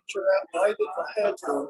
picture out night if I had to.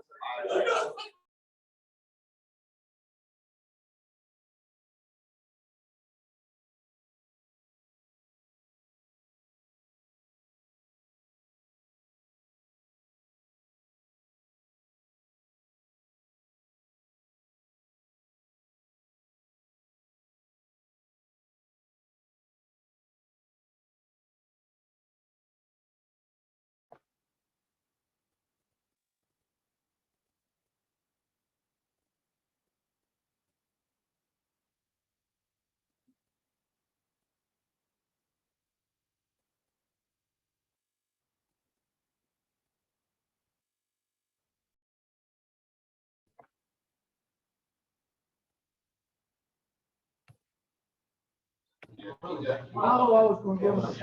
Oh, I was going to give us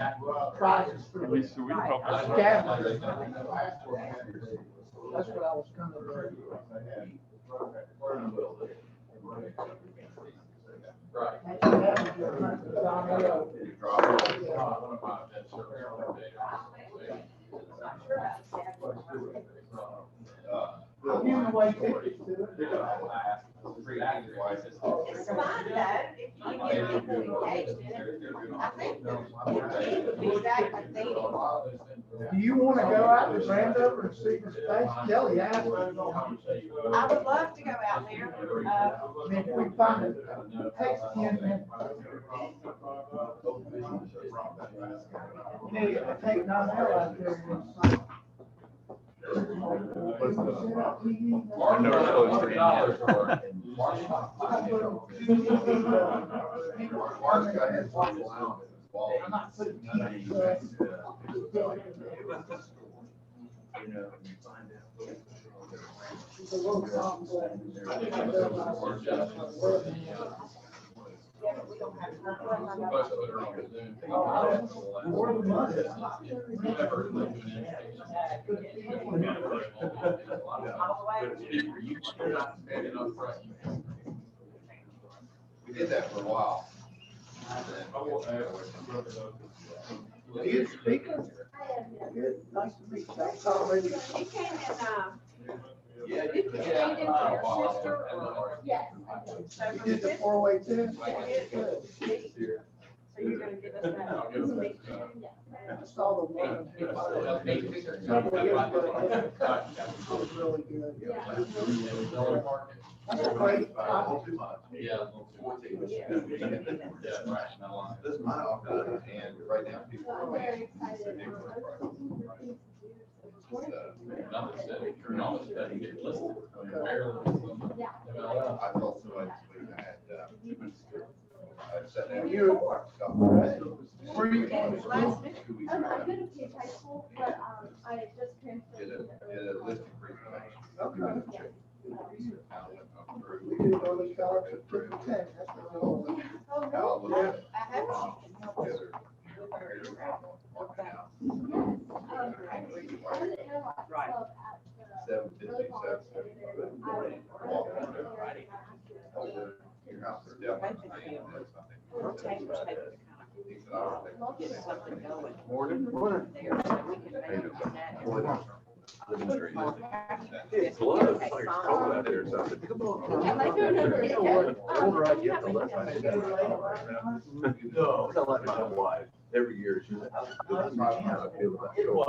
prizes for the scavengers. That's what I was going to do. I'm giving away tickets to it. It's fine though, if you get people engaged in it. I think it would be exactly needed. Do you want to go out to Brandover and see the space? Kelly asked me. I would love to go out there. I mean, if we find it, it takes 10 minutes. You need to take 9 hours out there. I'm not putting We did that for a while. Good speaker. Good, nice to meet you. That's already. She came in, Yeah. you can feed into your sister or, yes. So You from did the this, 4-way too? so you're gonna give us that. I saw the one. Really good. That's great. Yeah. This is my office, and right now people are waiting. I told somebody I had, I sat down. Where are you going to school? I'm good at Peach High School, but I just transferred. Did a listing presentation. Okay. We did early college at 10. That's what we're on. Oh, no, I hope she can help us. Right. 7:50, 7:75. Your house is definitely. Her papers have to get something going. Morning. There, so we can make that. It's blood, it's like cold out there, so I said, come on. Yeah, like, no. The older I get, the less I get. No, I like my wife, every year, she's like, this is how I feel about cold.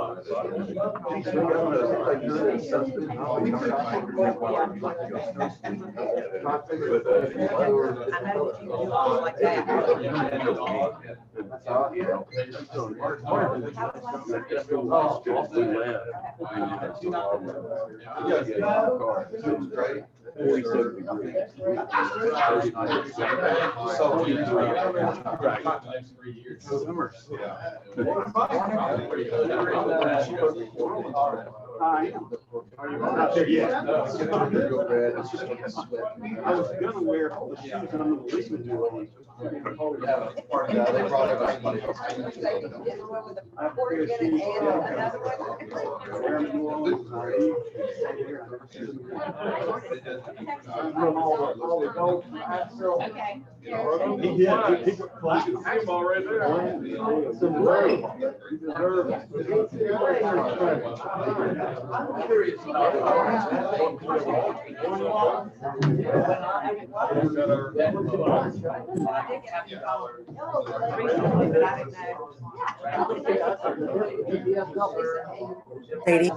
She still got those, like, good and something. I always try to drink water, you like to go snow skiing. But, I know that you do things like that. It was great. 47 degrees. Summers. Not there yet. I was gonna wear the shoes and I'm gonna listen to it. Yeah, they brought everybody else. I have to go see. Wear them all the gold. Okay. He did. He clapped him already there. I'm curious about. Recently, but I didn't know. Katie?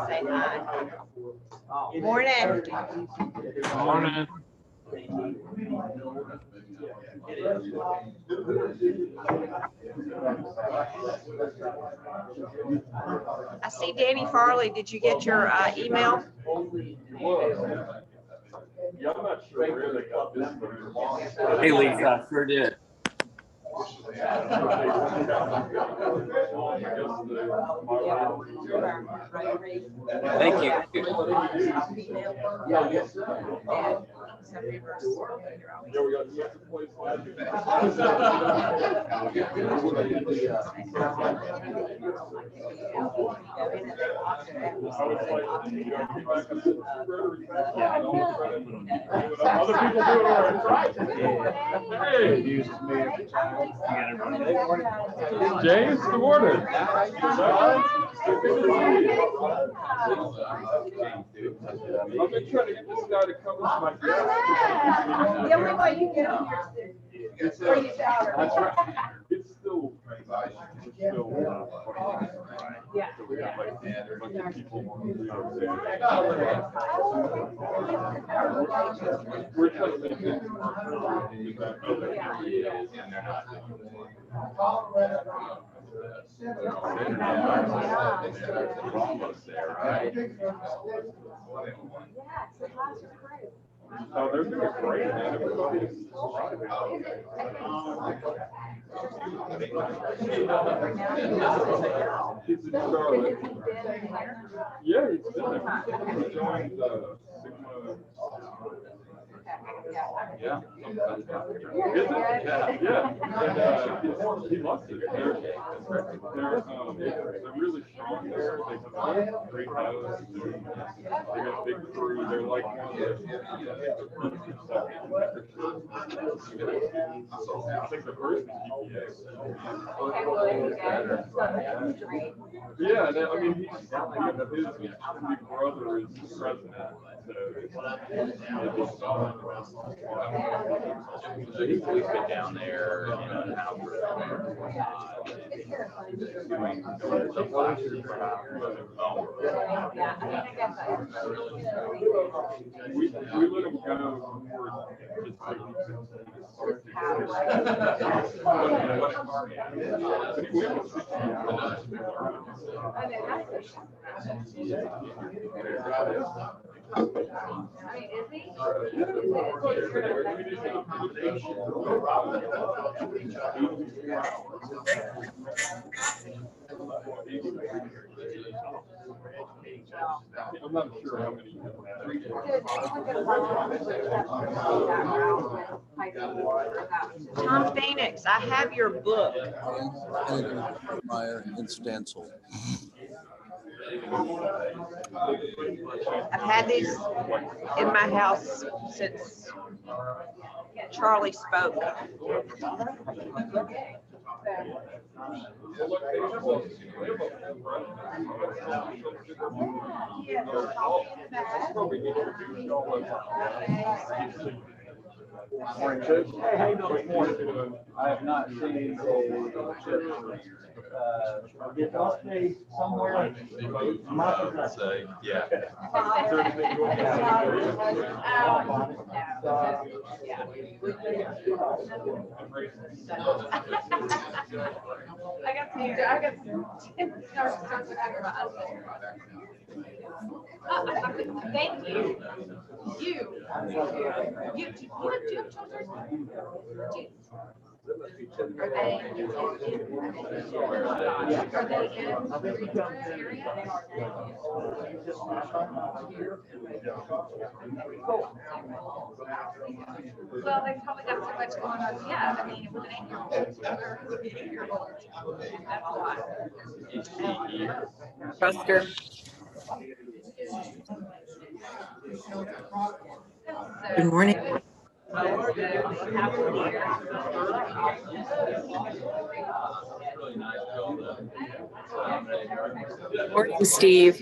Say hi. Morning. Morning. I see Danny Farley. Did you get your email? Yeah, I'm not sure where they got this, but it was. Hey, Lisa, I sure did. Thank you. Other people do it already. Hey, James, good morning. I've been trying to get this guy to come into my desk. The only way you get him here is for you shower. That's right. It's still. Yeah. So we got like a bunch of people. We're trying to make it. Oh, they're doing great, man. Everybody's thriving. He's in Charlotte. Yeah, he's been there. He joined Sigma. Yeah. Is it? Yeah. And he loves it. They're really strong there. They have a great house. They got a big crew. They're like one of the I think the first GPS. Yeah, I mean, his big brother is the president. So he's been down there, you know, in Alfred. We let him go for just I'm not sure how many. Tom Phoenix, I have your book. My stencil. I've had these in my house since Charlie spoke. Morning, Coach. Hey, how you doing this morning? I have not seen a chip. Get those paid somewhere. Say, yeah. Thank you. You have children? Are they in well, they've probably got so much going on. Yeah, I mean, with an 8-year-old. That's a lot. Buster. Good morning. Morning, Steve.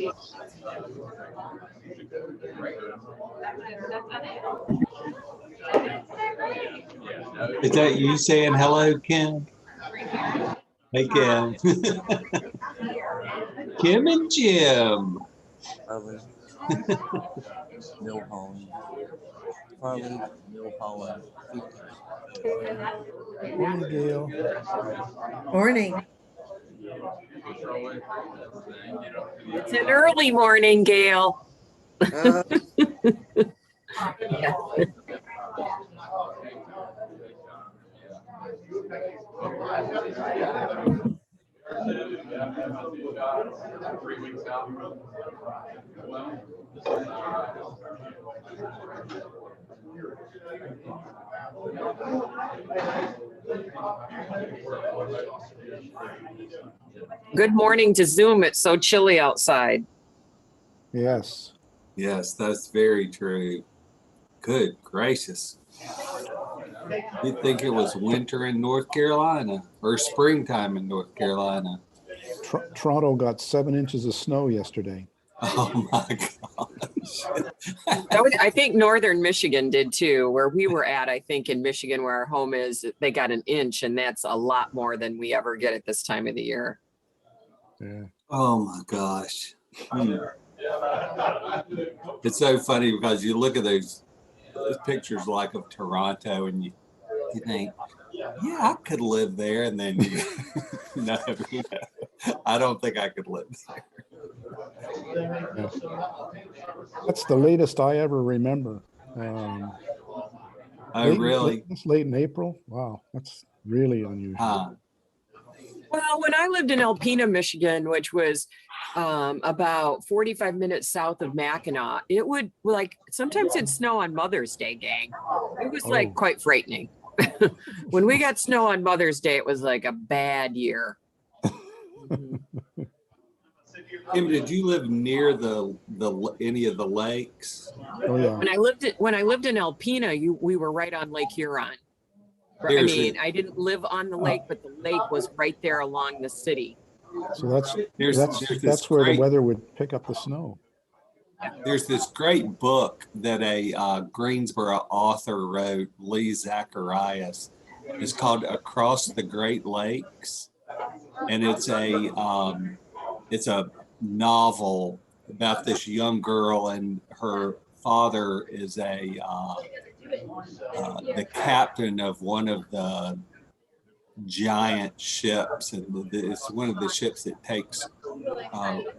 Is that you saying hello, Kim? Hey, Kim. Kim and Jim. Mill Holland. Farley, Mill Holland. Morning, Gail. Morning. It's an early morning, Gail. Yeah. Good morning to Zoom. It's so chilly outside. Yes. Yes, that's very true. Good gracious. You'd think it was winter in North Carolina or springtime in North Carolina. Toronto got 7 inches of snow yesterday. Oh my gosh. I think northern Michigan did too, where we were at. I think in Michigan, where our home is, they got an inch, and that's a lot more than we ever get at this time of the year. Yeah. Oh my gosh. It's so funny because you look at those pictures like of Toronto and you think, yeah, I could live there. And then no, I don't think I could live there. Yeah. That's the latest I ever remember. It's late in April. Wow, that's really unusual. Well, when I lived in Alpena, Michigan, which was about 45 minutes south of Mackinac, it would sometimes it'd snow on Mother's Day, gang. It was quite frightening. When we got snow on Mother's Day, it was like a bad year. Kim, did you live near any of the lakes? Oh yeah. When I lived in Alpena, we were right on Lake Huron. I didn't live on the lake, but the lake was right there along the city. So that's where the weather would pick up the snow. There's this great book that a Greensboro author wrote, Lee Zacharias. It's called Across the Great Lakes, and it's a novel about this young girl, and her father is the captain of one of the giant ships, and it's one of the ships that takes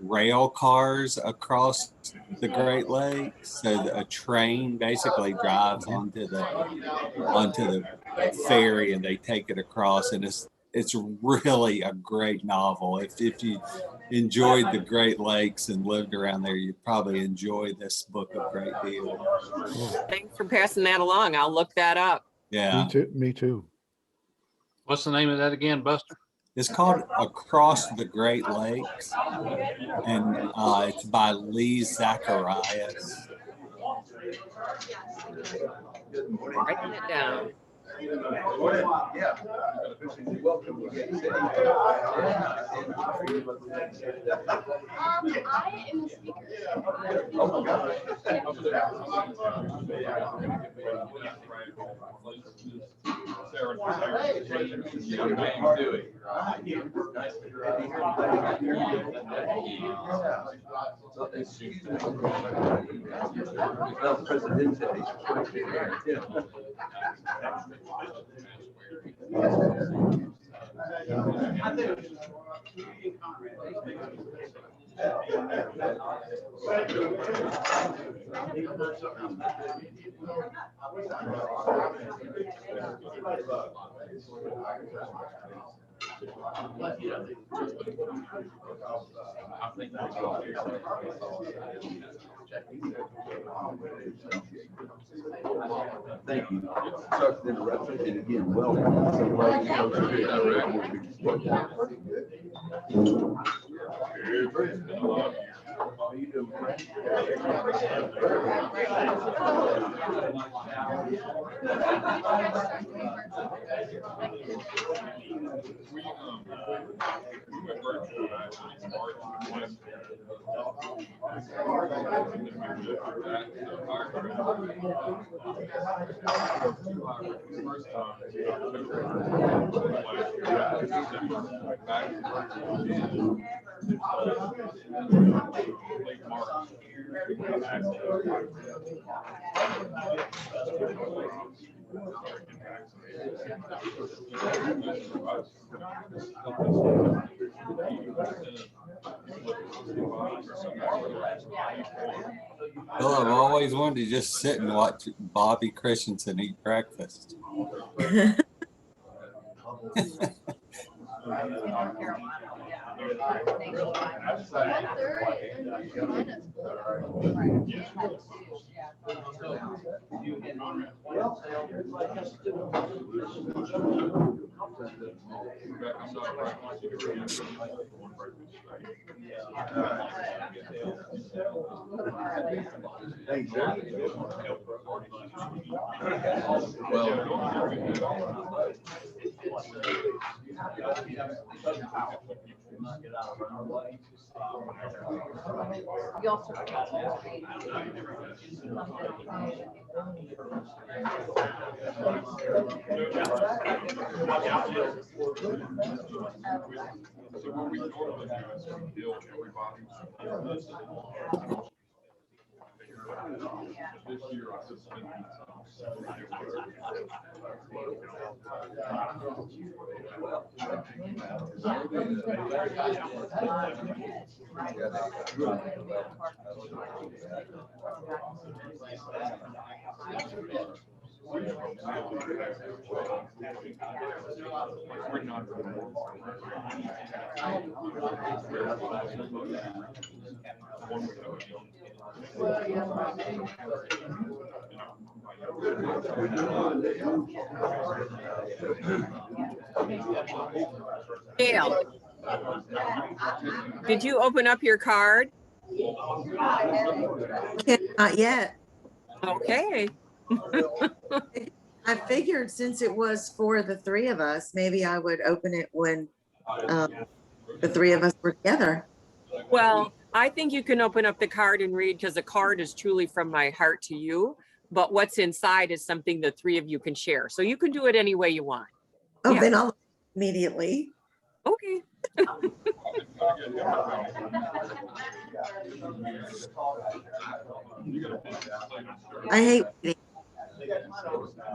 rail cars across the Great Lakes. So a train basically drives onto the ferry, and they take it across, and it's really a great novel. If you enjoyed the Great Lakes and lived around there, you'd probably enjoy this book a great deal. Thanks for passing that along. I'll look that up. Yeah. Me too. What's the name of that again, Buster? It's called Across the Great Lakes, and it's by Lee Zacharias. Writing it down. Yeah. Welcome. I am the speaker. Oh my gosh. Dewey. Well, Presidente. Thank you. Sorry for the interruption, and again, welcome. Well, I've always wanted to just sit and watch Bobby Christensen eat breakfast. Thanks, sir. So what we normally do is we bill everybody. This year I suspended Dale, did you open up your card? Not yet. Okay. I figured since it was for the three of us, maybe I would open it when the three of us were together. Well, I think you can open up the card and read because the card is truly from my heart to you. But what's inside is something the three of you can share. So you can do it any way you want. Oh, Yeah. then I'll immediately. Okay. I hate waiting.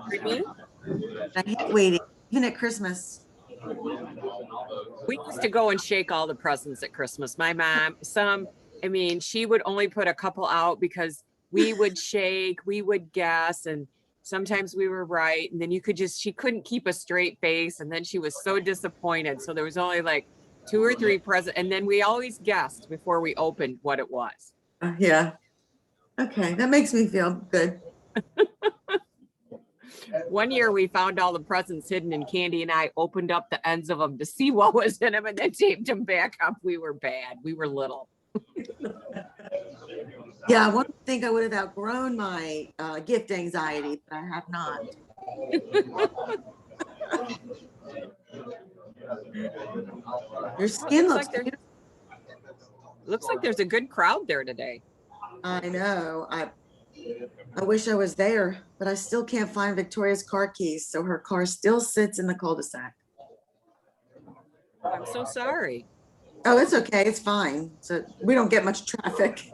Pardon me? I hate waiting, even at Christmas. We used to go and shake all the presents at Christmas. My mom, she would only put a couple out because we would shake, we would guess, and sometimes we were right. And then she couldn't keep a straight face. And then she was so disappointed. So there was only like 2 or 3 presents. And then we always guessed before we opened what it was. Yeah. Okay, that makes me feel good. One year we found all the presents hidden and Candy and I opened up the ends of them to see what was in them and then taped them back up. We were bad. We were little. Yeah, I would think I would have outgrown my gift anxiety, but I have not. Your skin looks looks like there's a good crowd there today. I know. I wish I was there, but I still can't find Victoria's car keys, so her car still sits in the cul-de-sac. I'm so sorry. Oh, it's okay, it's fine. So we don't get much traffic.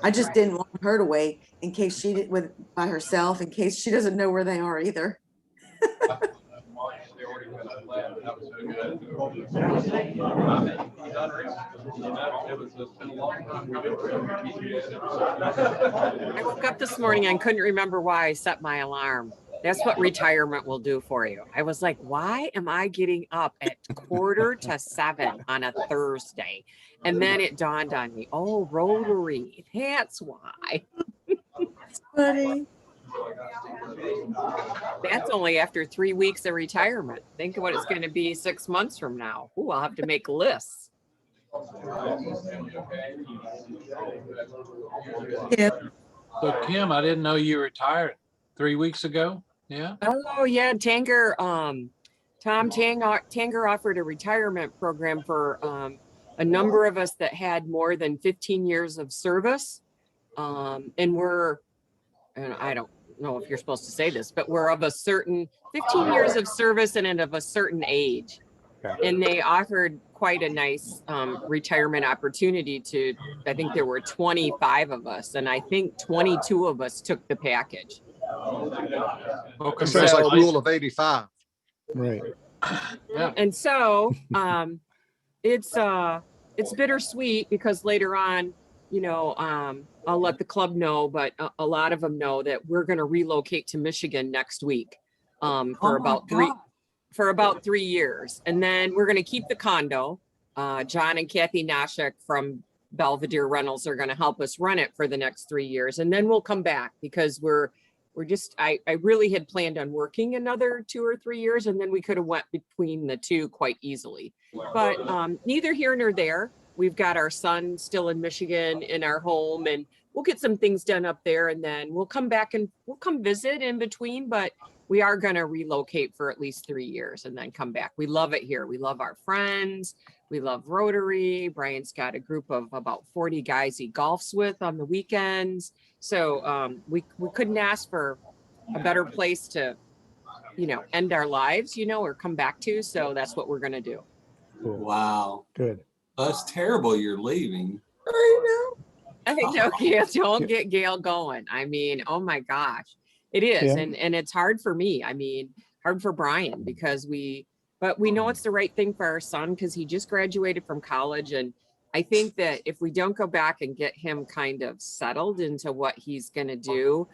I just didn't want her to wait in case she did with by herself, in case she doesn't know where they are either. I woke up this morning and couldn't remember why I set my alarm. That's what retirement will do for you. I was like, why am I getting up at 6:45 on a Thursday? And then it dawned on me, oh, Rotary, that's why. Buddy. That's only after 3 weeks of retirement. Think of what it's going to be 6 months from now. Ooh, I'll have to make lists. Yeah. So Kim, I didn't know you retired 3 weeks ago. Yeah. Oh yeah, Tanger. Tom Tanger offered a retirement program for a number of us that had more than 15 years of service, and I don't know if you're supposed to say this, but we're of a certain 15 years of service and of a certain age. Okay. And they offered quite a nice retirement opportunity to, I think there were 25 of us, and I think 22 of us took the package. Well, It sounds like congratulations. rule of 85. Right. Yeah. And so it's bittersweet because later on, you know, I'll let the club know, but a lot of them know that we're going to relocate to Michigan next week for about 3 years. And then we're going to keep the condo. John and Kathy Nashek from Belvedere Rentals are going to help us run it for the next 3 years. And then we'll come back because I really had planned on working another 2 or 3 years, and then we could have went between the two quite easily. But neither here nor there. We've got our son still in Michigan in our home, and we'll get some things done up there, and then we'll come back and we'll come visit in between. But we are going to relocate for at least 3 years and then come back. We love it here. We love our friends. We love Rotary. Brian's got a group of about 40 guys he golfs with on the weekends. So we couldn't ask for a better place to, you know, end our lives, you know, or come back to. So that's what we're going to do. Cool. Wow. Good. That's terrible you're leaving. I know. I know, Gail, don't get Gail going. I mean, oh my gosh, it is. Yeah. And it's hard for me. I mean, hard for Brian because but we know it's the right thing for our son because he just graduated from college. And I think that if we don't go back and get him kind of settled into what he's going to do,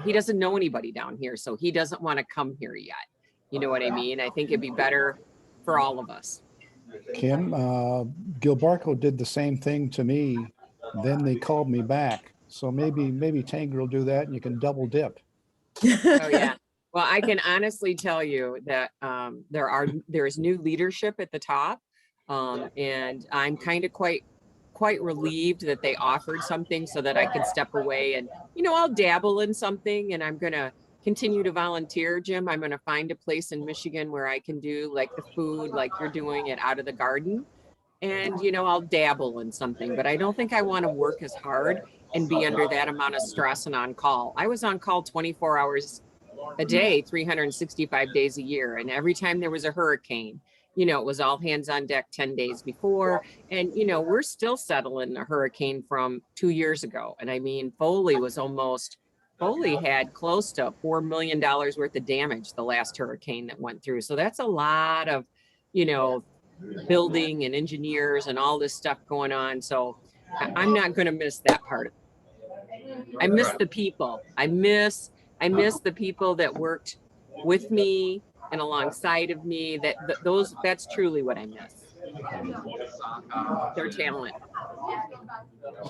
he doesn't know anybody down here. So he doesn't want to come here yet. You know what I mean? I think it'd be better for all of us. Kim, Gilbarco did the same thing to me. Then they called me back. So maybe Tanger will do that and you can double dip. Oh yeah. Well, I can honestly tell you that there's new leadership at the top. And I'm kind of quite relieved that they offered something so that I can step away and, you know, I'll dabble in something and I'm going to continue to volunteer, Jim. I'm going to find a place in Michigan where I can do like the food, like you're doing it out of the garden. And, you know, I'll dabble in something, but I don't think I want to work as hard and be under that amount of stress and on call. I was on call 24 hours a day, 365 days a year. And every time there was a hurricane, you know, it was all hands on deck 10 days before. And, you know, we're still settling a hurricane from 2 years ago. And I mean, Foley had close to $4 million worth of damage the last hurricane that went through. So that's a lot of, you know, building and engineers and all this stuff going on. So I'm not going to miss that part of it. I miss the people. I miss the people that worked with me and alongside of me. That's truly what I miss. Their talent.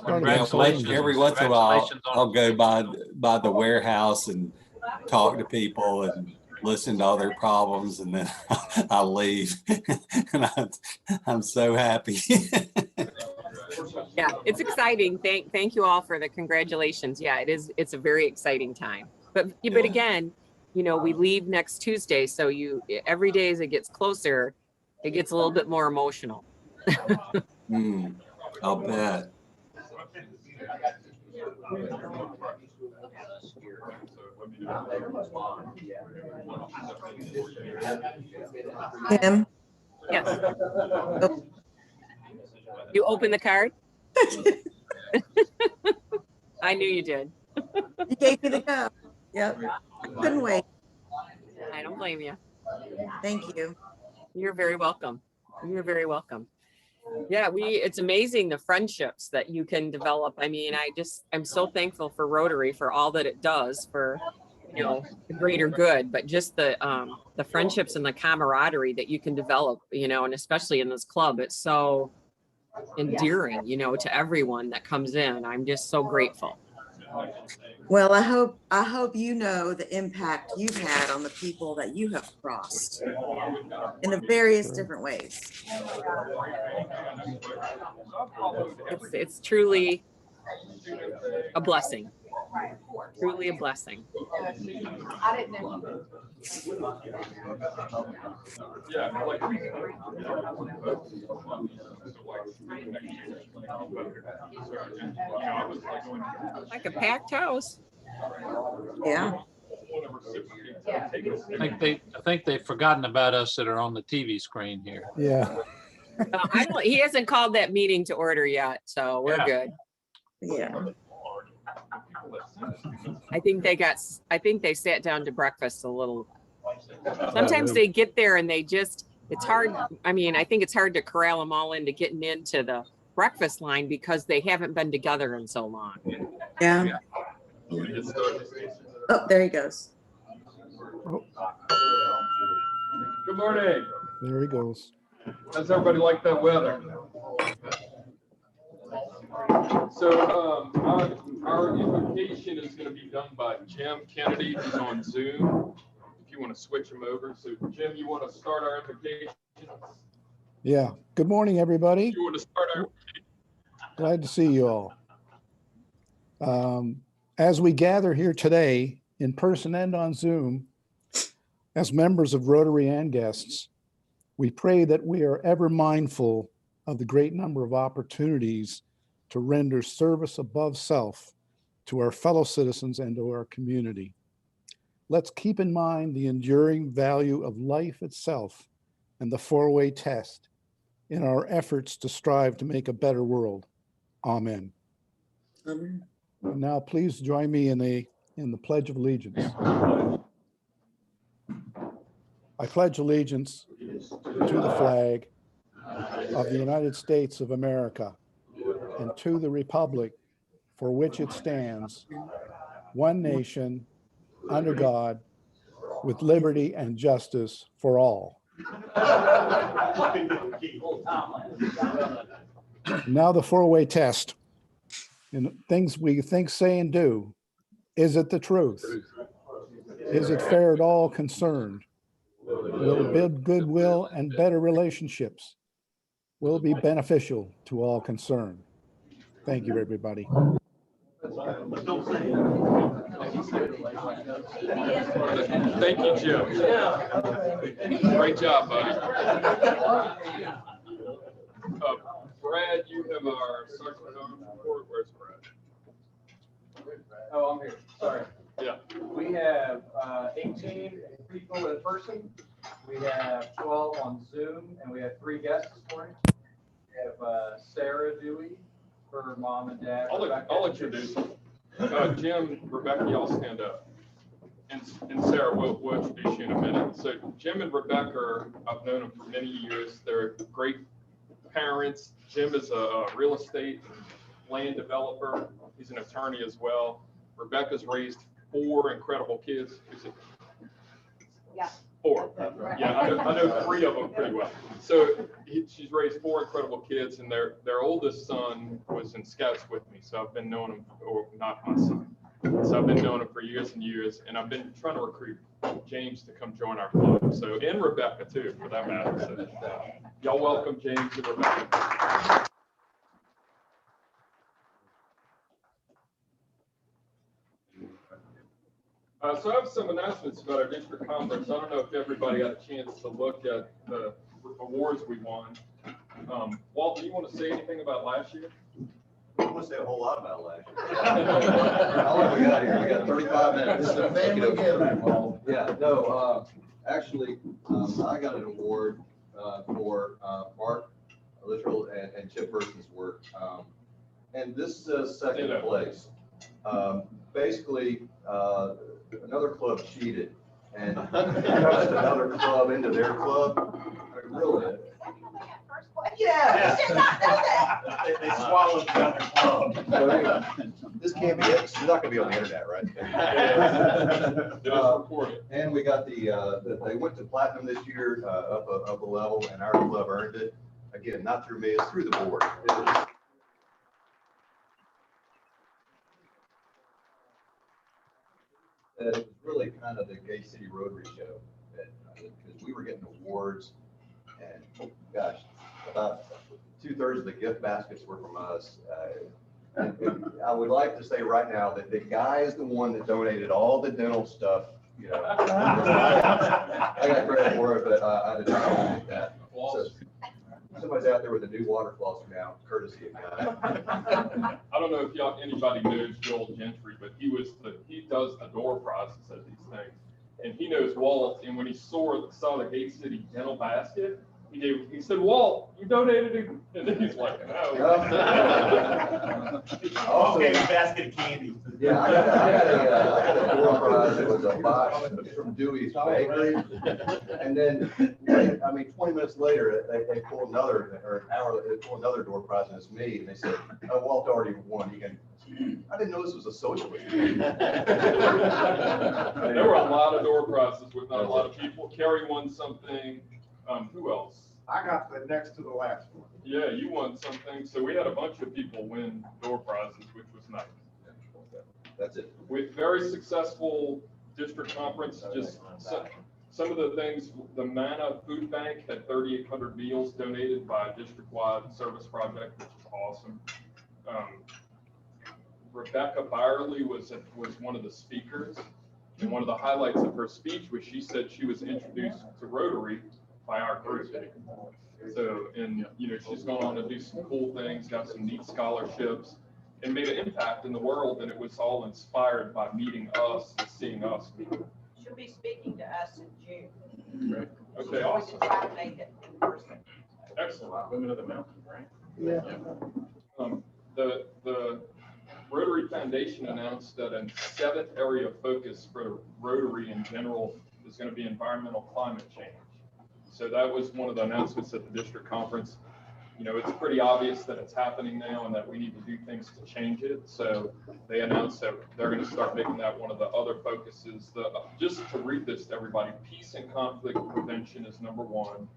Congratulations. Every once in a while, I'll go by the warehouse and talk to people and listen to all their problems, and then I leave. And I'm so happy. Yeah, it's exciting. Thank you all for the congratulations. Yeah, it's a very exciting time. But again, you know, we leave next Tuesday, so every day as it gets closer, it gets a little bit more emotional. I'll bet. Kim? Yes. You open the card? I knew you did. You gave me the go. Yep. Couldn't wait. I don't blame you. Thank you. You're very welcome. You're very welcome. Yeah, it's amazing the friendships that you can develop. I mean, I'm so thankful for Rotary for all that it does for, you know, the greater good, but just the friendships and the camaraderie that you can develop, you know, and especially in this club, it's so endearing, you know, to everyone that comes in. I'm just so grateful. Well, I hope you know the impact you've had on the people that you have crossed in the various different ways. It's truly a blessing. Truly a blessing. I didn't know. Like a packed house. Yeah. I think they've forgotten about us that are on the TV screen here. Yeah. He hasn't called that meeting to order yet, so we're good. Yeah. I think they sat down to breakfast a little. Sometimes they get there and it's hard. I mean, I think it's hard to corral them all into getting into the breakfast line because they haven't been together in so long. Yeah. Oh, there he goes. Good morning. There he goes. How's everybody like that weather? So our invocation is going to be done by Jim Kennedy, who's on Zoom. If you want to switch him over. So Jim, you want to start our invocation? Yeah. Good morning, everybody. You want to start our invocation? Glad to see you all. As we gather here today, in person and on Zoom, as members of Rotary and guests, we pray that we are ever mindful of the great number of opportunities to render service above self to our fellow citizens and to our community. Let's keep in mind the enduring value of life itself and the four-way test in our efforts to strive to make a better world. Amen. Amen. Now, please join me in the Pledge of Allegiance. I pledge allegiance to the flag of the United States of America and to the republic for which it stands, one nation, under God, with liberty and justice for all. Now the four-way test. In things we think, say, and do. Is it the truth? Is it fair to all concerned? Will it build goodwill and better relationships? Will it be beneficial to all concerned? Thank you, everybody. Thank you, Jim. Great job, buddy. Brad, you have our Sergeant report. Where's Brad? Oh, I'm here. Sorry. Yeah. We have 18 people in person. We have 12 on Zoom, and we have 3 guests this morning. We have Sarah Dewey, her mom and dad. I'll introduce you. Jim, Rebecca, y'all stand up. And Sarah, we'll introduce you in a minute. So Jim and Rebecca, I've known them for many years. They're great parents. Jim is a real estate land developer. He's an attorney as well. Rebecca's raised 4 incredible kids. Is it? Yeah. 4. Yeah, I know 3 of them pretty well. So she's raised 4 incredible kids, and their oldest son was in Scouts with me. So I've been knowing him, or not my son. So I've been knowing him for years and years, and I've been trying to recruit James to come join our club. So, and Rebecca too, for that matter. So y'all welcome James and Rebecca. So I have some announcements about our district conference. I don't know if everybody got a chance to look at the awards we won. Walt, do you want to say anything about last year? I want to say a whole lot about last year. How long we got here? We got 35 minutes. It's a family gathering. Yeah, no, actually, I got an award for Mark Littrell and Chip Burson's work. And this is second place. Basically, another club cheated and thrust another club into their club. Really? Yeah. They swallowed the other club. So anyway, this can't be, it's not gonna be on the internet, right? It is recorded. And we got they went to platinum this year, up a level, and our club earned it. Again, not through me, it's through the board. It was really kind of the Gay City Rotary show, because we were getting awards, and gosh, about 2/3 of the gift baskets were from us. And I would like to say right now that the guy is the one that donated all the dental stuff. You know, I got credit for it, but I did not donate that. So, somebody's out there with a new water flosser now, courtesy of guy. I don't know if anybody knows Joel Gentry, but he does the door process of these things. And he knows Walt, and when he saw the Gay City dental basket, he said, "Walt, you donated it," and then he's like, "No." Okay, basket of candy. Yeah, I got a door prize. It was a box from Dewey's bakery. And then, 20 minutes later, they pulled another, or an hour, they pulled another door prize, and it's me. And they said, "Oh, Walt already won. You can." I didn't know this was a socialist. There were a lot of door prizes with not a lot of people. Kerry won something. Who else? I got the next to the last one. Yeah, you won something. So we had a bunch of people win door prizes, which was nice. That's it. With very successful district conference, just some of the things, the Manna Food Bank had 3,800 meals donated by a district-wide service project, which is awesome. Rebecca Byerly was one of the speakers, and one of the highlights of her speech was she said she was introduced to Rotary by our group. So, and she's gone on to do some cool things, got some neat scholarships, and made an impact in the world. And it was all inspired by meeting us and seeing us. She'll be speaking to us in June. Right. Okay, awesome. Try to make it in person. Excellent. Women of the Mountain, right? Yeah. The Rotary Foundation announced that a 7th area of focus for Rotary in general is going to be environmental climate change. So that was one of the announcements at the district conference. It's pretty obvious that it's happening now and that we need to do things to change it. So they announced that they're going to start making that one of the other focuses. Just to read this to everybody, peace and conflict prevention is number 1.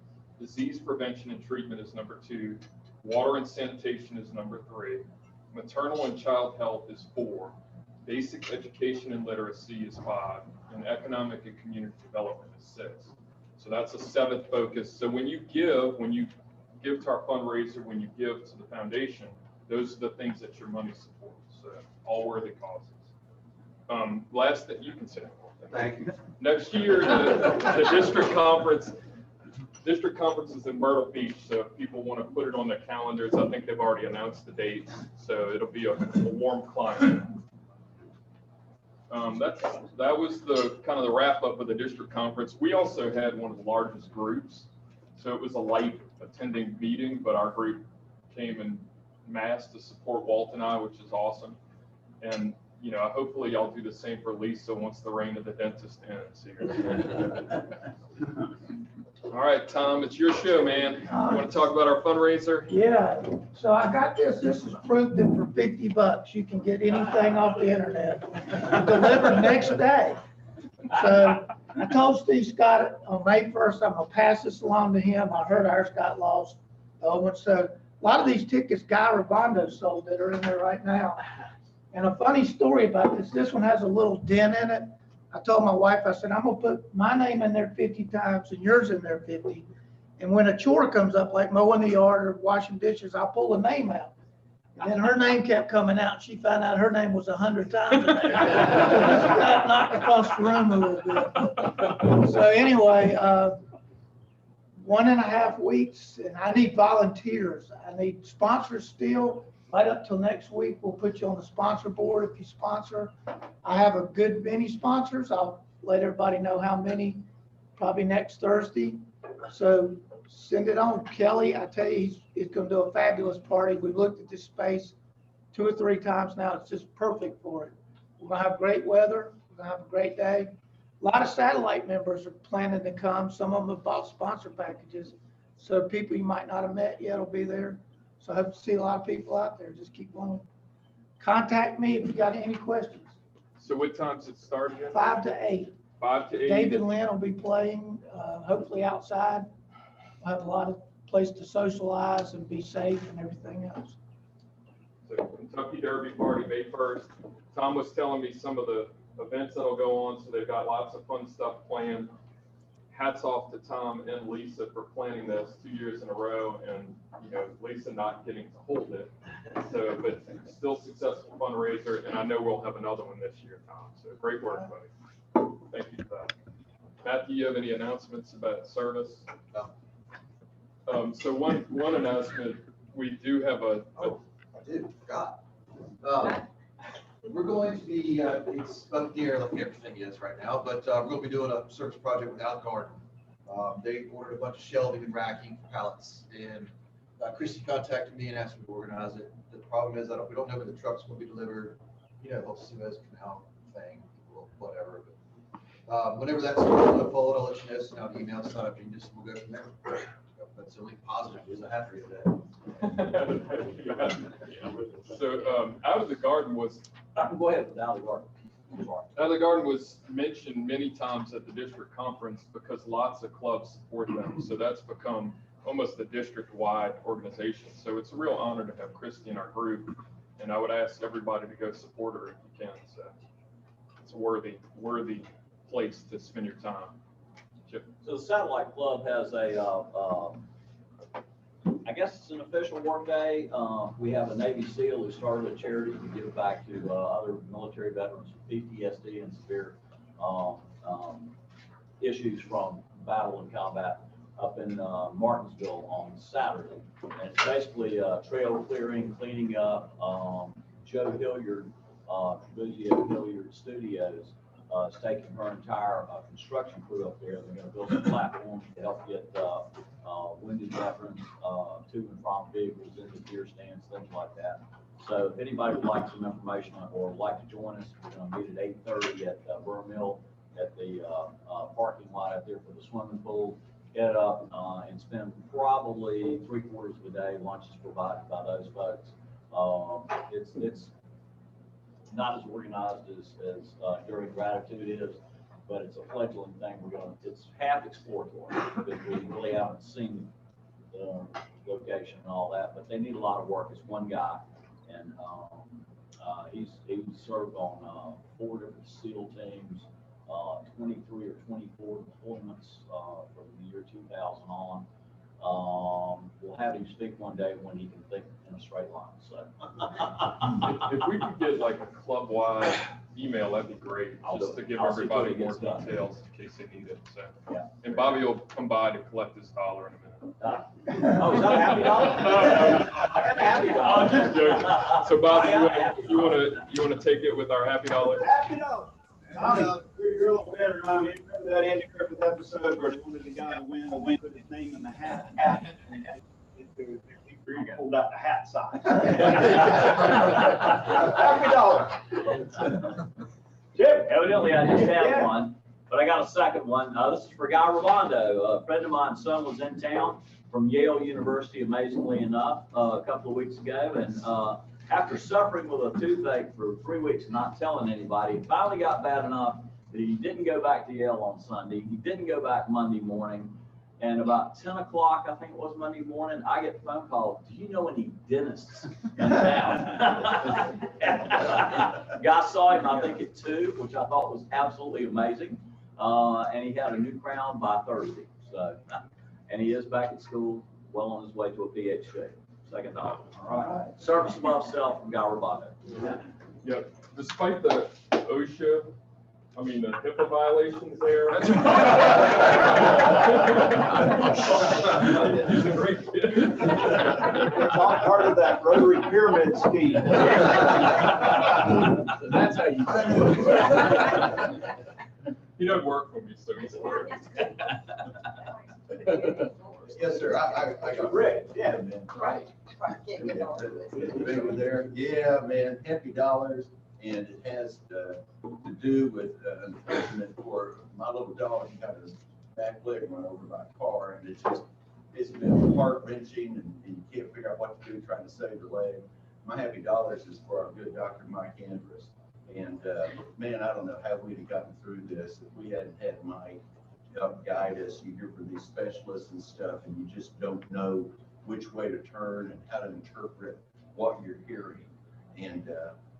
Disease prevention and treatment is number 2. Water and sanitation is number 3. Maternal and child health is 4. Basic education and literacy is 5. And economic and community development is 6. So that's a 7th focus. So when you give to our fundraiser, when you give to the foundation, those are the things that your money supports. So all worthy causes. Last that you can say. Thank you. Next year, the district conference is in Myrtle Beach. So if people want to put it on their calendars, I think they've already announced the dates. So it'll be a warm climate. That was the kind of the wrap up of the district conference. We also had one of the largest groups. So it was a light attending meeting, but our group came in mass to support Walt and I, which is awesome. And, hopefully y'all do the same for Lisa once the reign of the dentist ends here. All right, Tom, it's your show, man. You want to talk about our fundraiser? Yeah, so I got this. This is proof that for $50 you can get anything off the internet delivered next day. So I told Steve Scott on May 1st, I'm gonna pass this along to him. I heard ours got lost. So a lot of these tickets Guy Ravondo sold that are in there right now. And a funny story about this one has a little dent in it. I told my wife, I said, I'm gonna put my name in there 50 times and yours in there 50. And when a chore comes up, like mowing the yard or washing dishes, I'll pull a name out. And then her name kept coming out. She found out her name was 100 times in there. She got knocked across the room a little bit. So anyway, 1.5 weeks, and I need volunteers. I need sponsors still. Right up till next week, we'll put you on the sponsor board if you sponsor. I have a good many sponsors. I'll let everybody know how many, probably next Thursday. So send it on. Kelly, I tell you, he's going to do a fabulous party. We've looked at this space 2 or 3 times now. It's just perfect for it. We're going to have great weather. We're going to have a great day. A lot of satellite members are planning to come. Some of them have bought sponsor packages. So people you might not have met yet will be there. So I hope to see a lot of people out there. Just keep on. Contact me if you got any questions. So what time's it start again? 5 to 8. 5 to 8. David Lynn will be playing, hopefully outside. We'll have a lot of place to socialize and be safe and everything else. So Kentucky Derby party, May 1st. Tom was telling me some of the events that'll go on, so they've got lots of fun stuff planned. Hats off to Tom and Lisa for planning this 2 years in a row, and Lisa not getting to hold it. So, but still successful fundraiser, and I know we'll have another one this year, Tom. So great work, buddy. Thank you for that. Matt, do you have any announcements about service? No. So one announcement, we do have a I did, forgot. We're going to be, it's up there like everything is right now, but we're going to be doing a service project with Outguard. They ordered a bunch of shelving and racking for pallets, and Christy contacted me and asked me to organize it. The problem is we don't know when the truck's going to be delivered. whole Suez Canal thing, whatever. But whenever that's going to unfold, I'll let you know. Send out email, sign up, and we'll go from there. That's the only positive news I have for you today. So Out of the Garden was. Go ahead with Out of the Garden. Out of the Garden was mentioned many times at the district conference because lots of clubs support them. So that's become almost a district-wide organization. So it's a real honor to have Christy in our group, and I would ask everybody to go support her if you can. So it's a worthy place to spend your time. Chip. So the Satellite Club has I guess it's an official work day. We have a Navy SEAL who started a charity to give back to other military veterans with PTSD and severe issues from battle and combat up in Martinsville on Saturday. And it's basically trail clearing, cleaning up. Joe Hilliard, Tribuzio Hilliard Studios, is taking her entire construction crew up there. They're going to build some platforms to help get wounded veterans to and from vehicles into deer stands, things like that. So if anybody would like some information or would like to join us, we're going to meet at 8:30 at Burr Mill at the parking lot out there for the swimming pool. Get up and spend probably 3/4 of the day. Lunch is provided by those folks. It's not as organized as during gratitude is, but it's a fledgling thing. It's half exploratory because we really haven't seen the location and all that, but they need a lot of work. It's one guy, and he served on 4 different SEAL teams, 23 or 24 deployments from the year 2000 on. We'll have him speak one day when he can think in a straight line. So if we could get like a club-wide email, that'd be great, just to give everybody more details in case they need it. So, yeah. And Bobby will come by to collect his dollar in a minute. Oh, is that a happy dollar? I got a happy dollar. I'm just joking. So Bobby, you want to take it with our happy dollar? Happy dollar. You're a little better. I mean, remember that Andy Griffith episode where they wanted the guy to win, the win, put his name in the hat. He pulled out the hat size. Happy dollar. Chip, evidently I just had one, but I got a second one. This is for Guy Rolando. A friend of mine's son was in town from Yale University, amazingly enough, a couple of weeks ago, and after suffering with a toothache for 3 weeks and not telling anybody, it finally got bad enough that he didn't go back to Yale on Sunday. He didn't go back Monday morning. And about 10 o'clock, I think it was Monday morning, I get a phone call. Do you know any dentists in town? Guy saw him, I think, at 2, which I thought was absolutely amazing. And he had a new crown by Thursday. So, and he is back at school, well on his way to a PhD. Second thought. All right. Service above self from Guy Roboto. Yeah, despite the OSHA, I mean, the HIPAA violations there. He's a great kid. It's all part of that Rotary pyramid scheme. That's how you. He doesn't work for me, so he's worried. Yes, sir. I got Rick, yeah, man. Right. They were there. Yeah, man, happy dollars. And it has to do with unfortunate for my little dog. He got his back leg run over by a car, and it's been heart wrenching, and you can't figure out what to do trying to save the leg. My happy dollars is for our good Dr. Mike Andrus. And man, I don't know how we'd have gotten through this if we hadn't had Mike help guide us. You hear from these specialists and stuff, and you just don't know which way to turn and how to interpret what you're hearing. And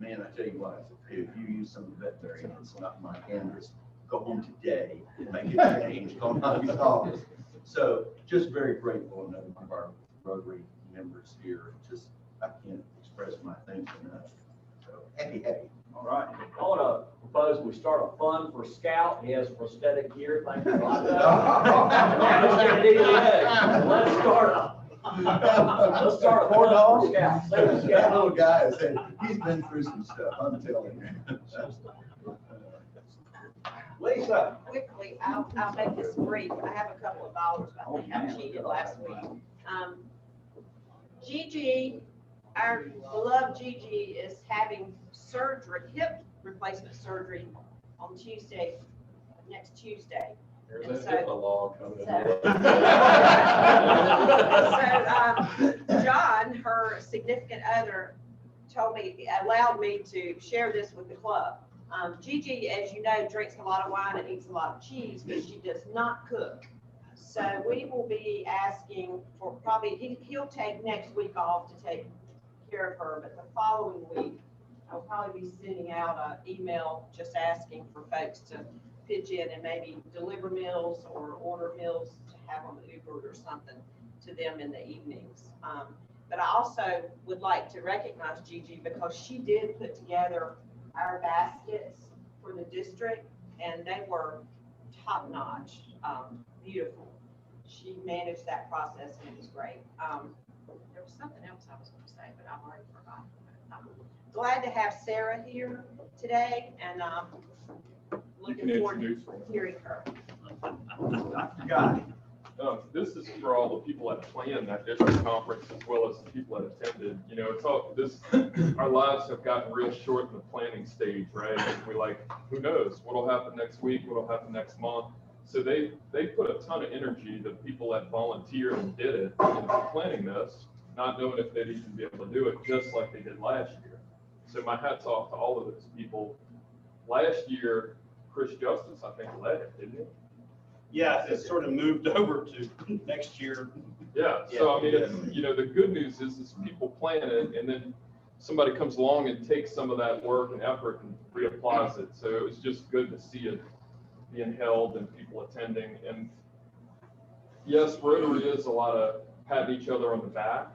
man, I tell you what, if you use some of the veterinary, it's not Mike Andrus, go home today, make a change, call Mike's office. So just very grateful to know one of our Rotary members here. Just, I can't express my thanks enough. So happy. All right. I want to propose we start a fund for Scout. He has prosthetic gear. Thank you. Let's start a fund for Scout. Save the That Scout. little guy has had, he's been through some stuff, I'm telling you. Lisa. Quickly, I'll make this brief. I have a couple of dollars, I think I cheated last week. Gigi, our beloved Gigi is having surgery, hip replacement surgery on Tuesday, next Tuesday. There's And that so- HIPAA law coming So, John, her significant other, allowed me to share this with the club. Gigi, as you know, drinks a lot of wine and eats a lot of cheese, but she does not cook. So we will be asking for probably, he'll take next week off to take care of her, but the following week, I'll probably be sending out an email just asking for folks to pitch in and maybe deliver meals or order meals to have on the Uber or something to them in the evenings. But I also would like to recognize Gigi because she did put together our baskets for the district and they were top notch, beautiful. She managed that process and it was great. There was something else I was going to say, but I've already forgotten. Glad to have Sarah here today and looking forward to hearing her. Got it. This is for all the people that planned that district conference as well as the people that attended. You know, it's all this, our lives have gotten real short in the planning stage, right? We're like, who knows what'll happen next week, what'll happen next month. So they put a ton of energy, the people that volunteered and did it, into planning this, not knowing if they'd even be able to do it, just like they did last year. So my hat's off to all of those people. Last year, Chris Justice, I think, led it, didn't he? Yeah, it's sort of moved over to next year. Yeah, so I mean, it's, you know, the good news is people plan it and then somebody comes along and takes some of that work and effort and reapplies it. So it was just good to see it being held and people attending. And yes, Rotary is a lot of patting each other on the back,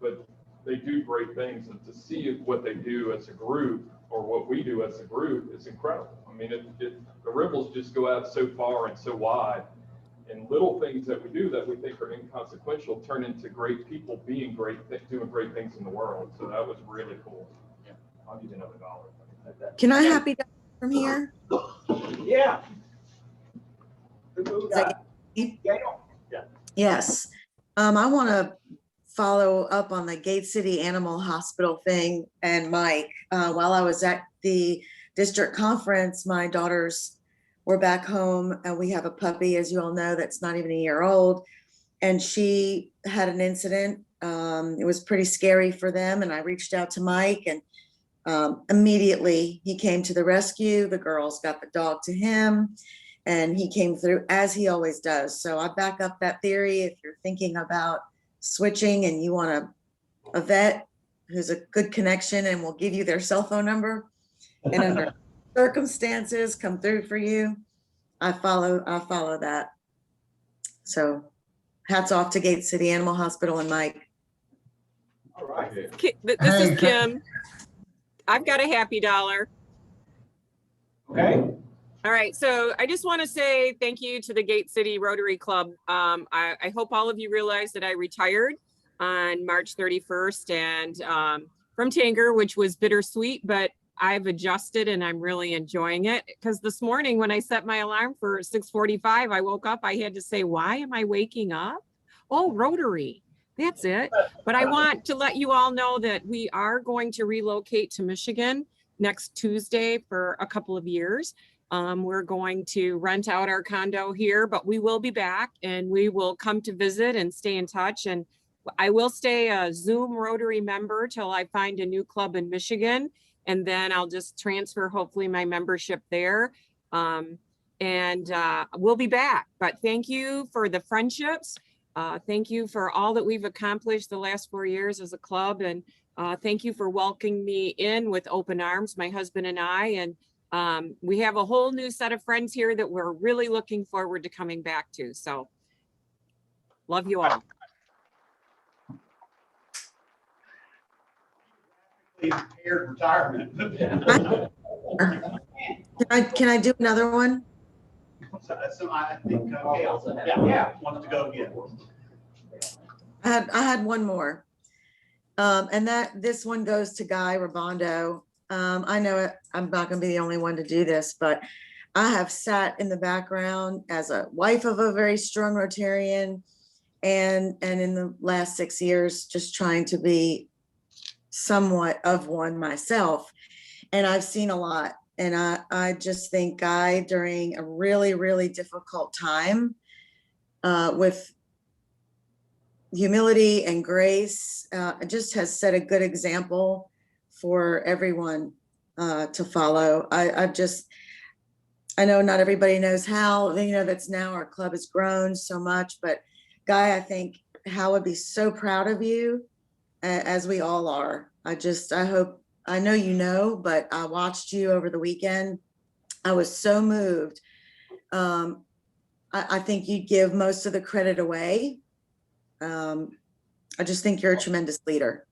but they do great things. And to see what they do as a group or what we do as a group is incredible. I mean, the ripples just go out so far and so wide, and little things that we do that we think are inconsequential turn into great people being great, doing great things in the world. So that was really cool. Yeah, I'll give you another $1. Can I happy from here? Yeah. Yes. I want to follow up on the Gate City Animal Hospital thing. And Mike, while I was at the district conference, my daughters were back home and we have a puppy, as you all know, that's not even a year old. And she had an incident. It was pretty scary for them. And I reached out to Mike and immediately he came to the rescue. The girls got the dog to him and he came through as he always does. So I back up that theory. If you're thinking about switching and you want a vet who's a good connection and will give you their cell phone number and under circumstances come through for you, I follow that. So hats off to Gate City Animal Hospital and Mike. All right. This is Kim. I've got a happy dollar. Okay. All right, so I just want to say thank you to the Gate City Rotary Club. I hope all of you realize that I retired on March 31st and from Tanger, which was bittersweet, but I've adjusted and I'm really enjoying it. Because this morning when I set my alarm for 6:45, I woke up, I had to say, why am I waking up? Oh, Rotary, that's it. But I want to let you all know that we are going to relocate to Michigan next Tuesday for a couple of years. We're going to rent out our condo here, but we will be back and we will come to visit and stay in touch. And I will stay a Zoom Rotary member till I find a new club in Michigan. And then I'll just transfer hopefully my membership there. We'll be back. But thank you for the friendships. Thank you for all that we've accomplished the last 4 years as a club. And thank you for welcoming me in with open arms, my husband and I. And we have a whole new set of friends here that we're really looking forward to coming back to. So love you all. Paired retirement. Can I do another one? So I think, wants to go again. I had one more. And this one goes to Guy Rabondo. I know I'm not going to be the only one to do this, but I have sat in the background as a wife of a very strong Rotarian, and in the last 6 years, just trying to be somewhat of one myself. And I've seen a lot. And I just think Guy, during a really, really difficult time, with humility and grace, just has set a good example for everyone to follow. I know not everybody knows Hal, that's now our club has grown so much, but Guy, I think Hal would be so proud of you, as we all are. I know you know, but I watched you over the weekend. I was so moved. I think you'd give most of the credit away. I just think you're a tremendous leader.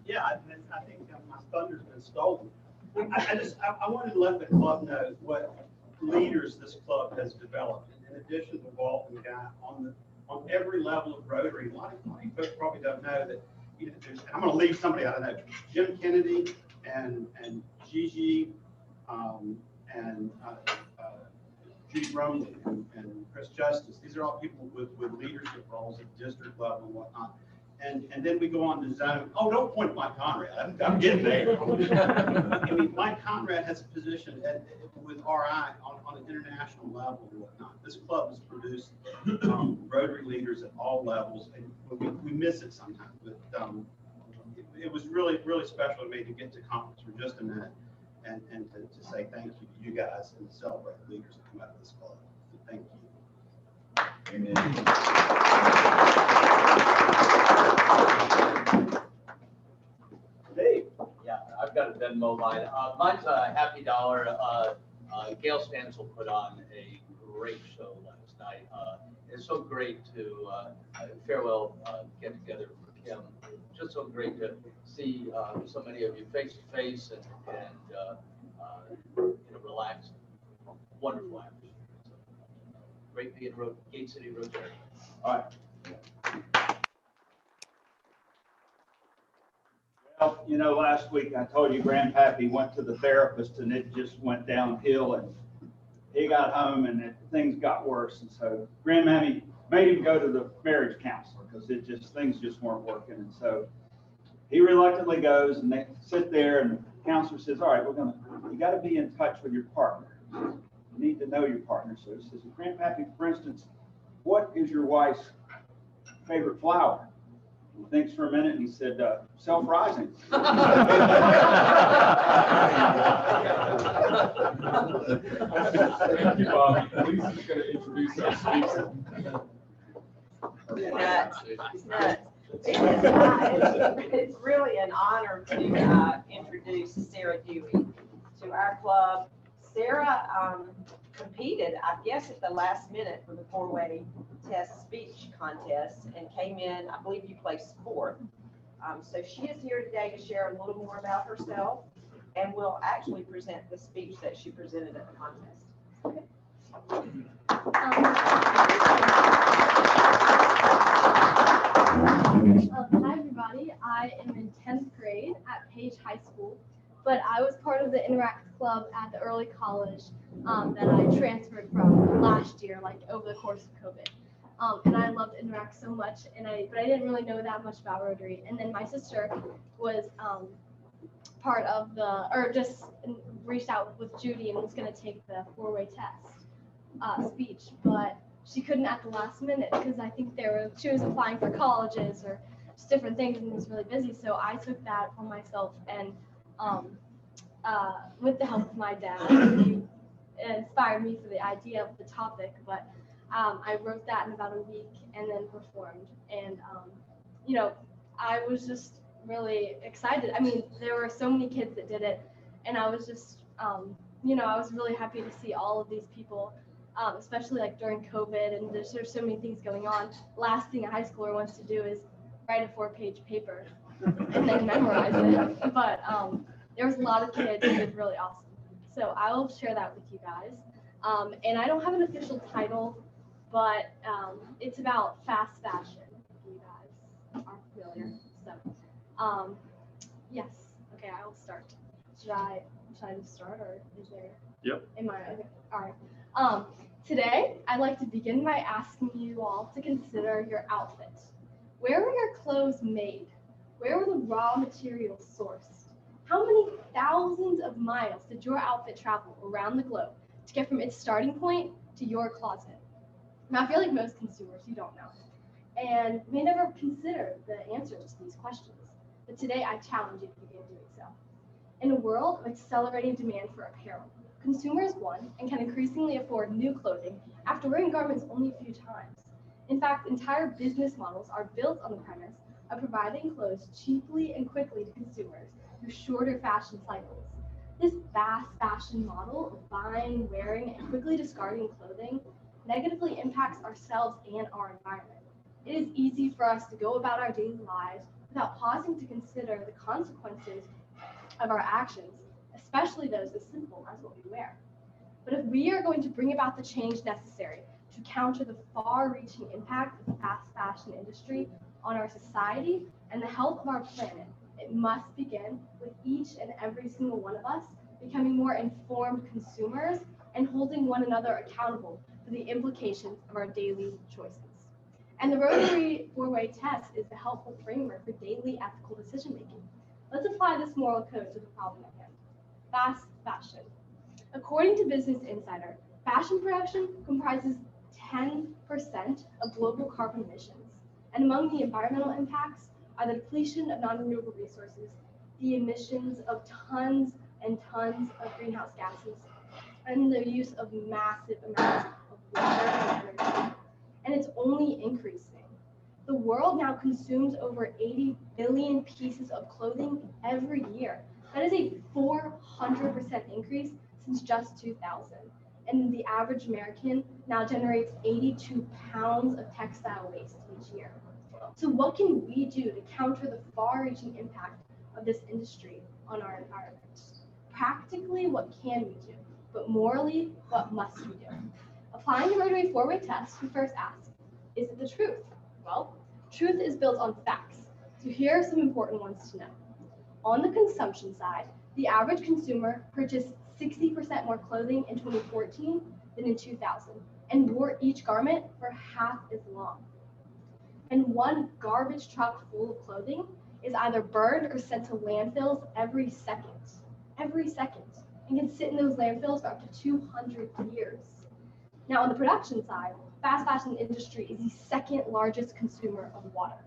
Yeah, I think my thunder's been stolen. I wanted to let the club know what leaders this club has developed. In addition to Walt and Guy, on every level of Rotary, a lot of folks probably don't know that. I'm going to leave somebody out of that. Jim Kennedy and Gigi and Judy Roman and Chris Justice. These are all people with leadership roles at district level and whatnot. And then we go on to zone. Oh, don't point at Mike Conrad. I'm getting there. I mean, Mike Conrad has a position with RI on an international level and whatnot. This club has produced Rotary leaders at all levels, and we miss it sometimes. But it was really, really special to me to get to conference for just a minute and to say thank you to you guys and to celebrate the leaders that come out of this club. So thank you. Dave. Yeah, I've got a Venmo line. Mine's a happy dollar. Gail Stansel put on a great show last night. It's so great to farewell get together for Kim. Just so great to see so many of you face to face and relax. Wonderful action. Great being Gate City Rotary. All right. Well, last week I told you Grandpappy went to the therapist and it just went downhill, and he got home and things got worse. And so Grandmammy made him go to the marriage counselor because things just weren't working. And so he reluctantly goes, and they sit there, and the counselor says, all right, you got to be in touch with your partner. You need to know your partner. So he says, Grandpappy, for instance, what is your wife's favorite flower? He thinks for a minute, and he said, self-rising. Thank you, Bob. Lisa's going to introduce our speaker. Nuts. It's really an honor to introduce Sarah Dewey to our club. Sarah competed, I guess, at the last minute for the four-way test speech contest and came in, I believe you placed fourth. So she is here today to share a little more about herself and will actually present the speech that she presented at the contest. Hi everybody, I am in 10th grade at Page High School, but I was part of the Interact Club at the early college that I transferred from last year, like over the course of COVID. And I loved Interact so much, but I didn't really know that much about Rotary. And then my sister was part of just reached out with Judy and was going to take the four-way test speech, but she couldn't at the last minute because I think she was applying for colleges or just different things and was really busy. So I took that on myself and with the help of my dad, he inspired me for the idea of the topic, but I wrote that in about a week and then performed. And, I was just really excited. I mean, there were so many kids that did it, and I was just, I was really happy to see all of these people, especially like during COVID, and there's so many things going on. Last thing a high schooler wants to do is write a 4-page paper and then memorize it. But there was a lot of kids who did really awesome. So I will share that with you guys. And I don't have an official title, but it's about fast fashion, if you guys are familiar. So, yes. Okay, I will start. Should I just start, or is there? Yep. Okay, all right. Today, I'd like to begin by asking you all to consider your outfit. Where were your clothes made? Where were the raw materials sourced? How many thousands of miles did your outfit travel around the globe to get from its starting point to your closet? Now, I feel like most consumers, you don't know, and may never consider the answers to these questions. But today, I challenge you to begin doing so. In a world of accelerating demand for apparel, consumers want and can increasingly afford new clothing after wearing garments only a few times. In fact, entire business models are built on the premise of providing clothes cheaply and quickly to consumers through shorter fashion cycles. This fast fashion model of buying, wearing, and quickly discarding clothing negatively impacts ourselves and our environment. It is easy for us to go about our daily lives without pausing to consider the consequences of our actions, especially those as simple as what we wear. But if we are going to bring about the change necessary to counter the far-reaching impact of the fast fashion industry on our society and the health of our planet, it must begin with each and every single one of us becoming more informed consumers and holding one another accountable for the implications of our daily choices. And the Rotary four-way test is the helpful framework for daily ethical decision-making. Let's apply this moral code to the problem at hand. Fast fashion. According to Business Insider, fashion production comprises 10% of global carbon emissions. And among the environmental impacts are the depletion of non-renewable resources, the emissions of tons and tons of greenhouse gases, and the use of massive amounts of water and energy. And it's only increasing. The world now consumes over 80 billion pieces of clothing every year. That is a 400% increase since just 2000. And the average American now generates 82 pounds of textile waste each year. So what can we do to counter the far-reaching impact of this industry on our environment? Practically, what can we do? But morally, what must we do? Applying the Rotary four-way test, we first ask, is it the truth? Well, truth is built on facts. So here are some important ones to know. On the consumption side, the average consumer purchased 60% more clothing in 2014 than in 2000, and wore each garment for half as long. And one garbage truck full of clothing is either burned or sent to landfills every second, and can sit in those landfills for up to 200 years. Now, on the production side, fast fashion industry is the second largest consumer of water.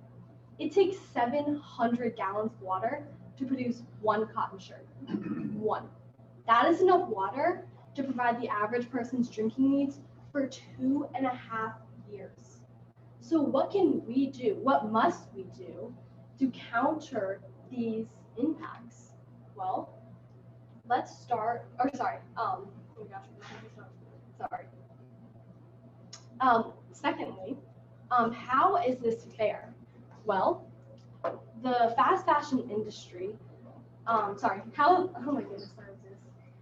It takes 700 gallons of water to produce one cotton shirt. One. That is enough water to provide the average person's drinking needs for 2.5 years. So what can we do? What must we do to counter these impacts? Well, let's start, or sorry, oh my gosh, sorry. Secondly, how is this fair? Well, the fast fashion industry, oh my goodness, sorry, this.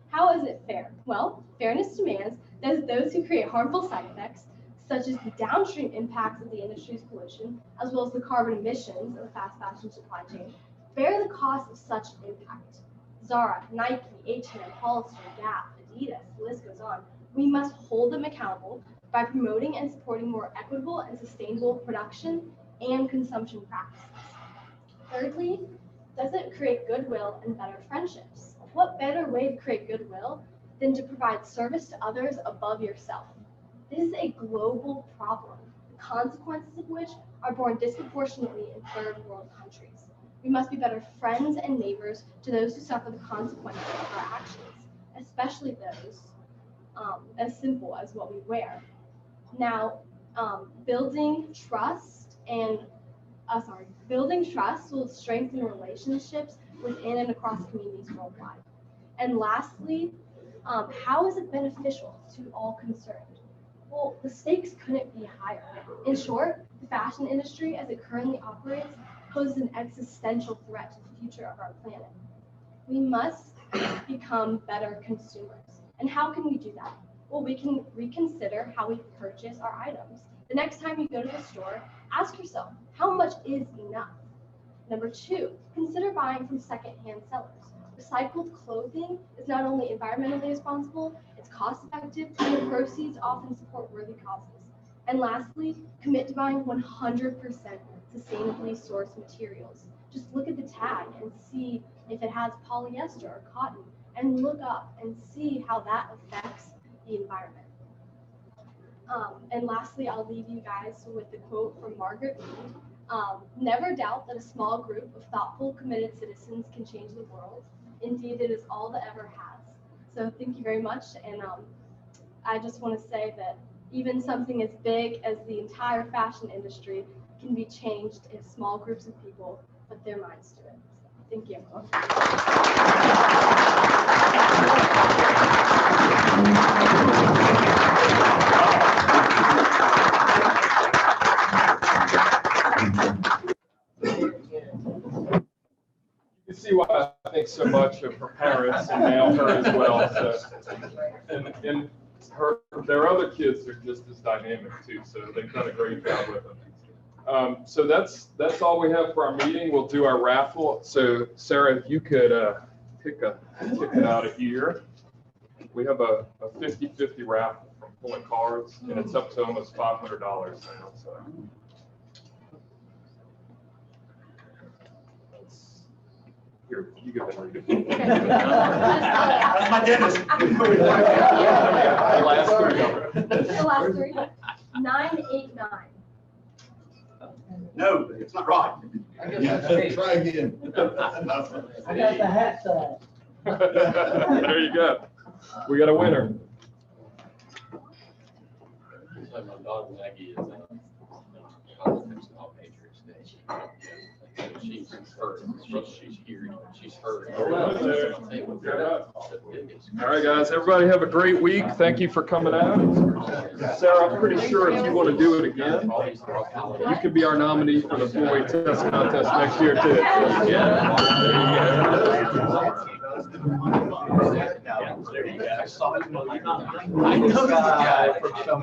How is it fair? Well, fairness demands that those who create harmful side effects, such as the downstream impacts of the industry's pollution, as well as the carbon emissions of the fast fashion supply chain, bear the cost of such impact. Zara, Nike, H&M, Hollister, Gap, Adidas, the list goes on. We must hold them accountable by promoting and supporting more equitable and sustainable production and consumption practices. Thirdly, does it create goodwill and better friendships? What better way to create goodwill than to provide service to others above yourself? This is a global problem, the consequences of which are borne disproportionately in third world countries. We must be better friends and neighbors to those who suffer the consequences of our actions, especially those as simple as what we wear. Now, building trust will strengthen relationships within and across communities worldwide. And lastly, how is it beneficial to all concerned? Well, the stakes couldn't be higher. In short, the fashion industry as it currently operates poses an existential threat to the future of our planet. We must become better consumers. And how can we do that? Well, we can reconsider how we purchase our items. The next time you go to the store, ask yourself, how much is enough? Number 2, consider buying from secondhand sellers. Recycled clothing is not only environmentally responsible, it's cost effective, and the proceeds often support worthy causes. And lastly, commit to buying 100% sustainably sourced materials. Just look at the tag and see if it has polyester or cotton, and look up and see how that affects the environment. And lastly, I'll leave you guys with the quote from Margaret Mead. Never doubt that a small group of thoughtful, committed citizens can change the world. Indeed, it is all that ever has. So thank you very much. And I just want to say that even something as big as the entire fashion industry can be changed if small groups of people put their minds to it. So, thank you. You can see why I think so much of her parents and now her as well. So, and their other kids are just as dynamic too. So they've done a great job with them. So that's all we have for our meeting. We'll do our raffle. So Sarah, if you could pick a ticket out of here. We have a 50-50 raffle from pulling cards, and it's up to almost $500 now. So. Here, you get that. That's my dentist. The last 3. 989. No, it's not right. I guess that's Try again. I got the hat side. There you go. We got a winner. So my daughter Maggie is politics on Patriots Day. She's hurt. She's here. She's hurt. All right, guys. Everybody have a great week. Thank you for coming out. Sarah, I'm pretty sure if you want to do it again, you could be our nominee for the four-way test contest next year too. Yeah. I know this guy from some